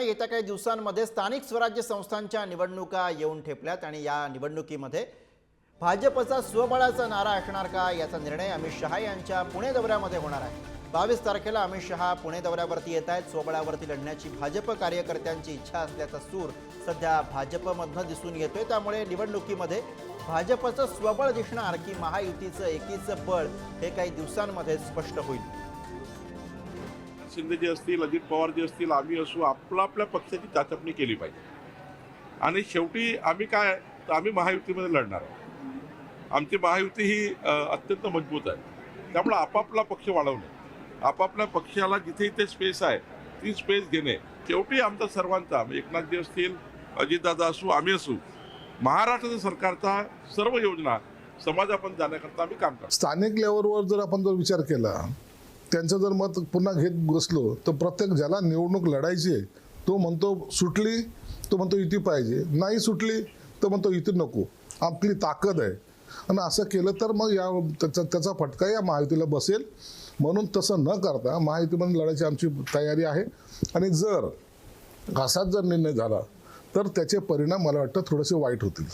येत्या काही दिवसांमध्ये स्थानिक स्वराज्य संस्थांच्या निवडणुका येऊन ठेपल्यात आणि या निवडणुकीमध्ये भाजपचा स्वबळाचा नारा असणार का याचा निर्णय अमित शहा यांच्या पुणे दौऱ्यामध्ये होणार आहे। 22 तारखेला अमित शहा पुणे दौऱ्यावरती येत आहेत। स्वबळावरती लढण्याची भाजप कार्यकर्त्यांची इच्छा असल्याचा सूर सध्या भाजपमधनं दिसून येतोय। त्यामुळे निवडणुकीमध्ये भाजपचं स्वबळ दिसणार की महायुतीचं एकीचं बळ हे काही दिवसांमध्ये स्पष्ट होईल। शिंदेजी असतील, अजित पवारजी असतील, आम्ही असू, आपल्या पक्षाची चाचपणी केली पाहिजे आणि शेवटी आम्ही महायुतीमध्ये लढणार आहोत। आमची महायुती ही अत्यंत मजबूत आहे। त्यामुळे आपापला पक्ष वाढवणे, आपापल्या पक्षाला जिथे इथे स्पेस आहे ती स्पेस घेणे, शेवटी आमचा सर्वांचा एकनाथजी असतील, अजितदादा असू, आम्ही असू, महाराष्ट्र सरकारचा सर्व योजना समाजापर्यंत जाण्याकरता आम्ही काम करतो। स्थानिक लेवलवर जर आपण विचार केला, त्यांचं जर मत पुन्हा घेत बसलो तर प्रत्येक ज्याला निवडणूक लढायची आहे तो म्हणतो सुटली, तो म्हणतो युती पाहिजे, नाही सुटली तो म्हणतो युती नको, आपली ताकद आहे। आणि असं केलं तर मग त्याचा फटका या महायुतीला बसेल। म्हणून तसं न करता महायुतीमध्ये लढायची आमची तयारी आहे आणि जर असाच जर निर्णय झाला तर त्याचे परिणाम मला वाटतं थोडेसे वाईट होतील।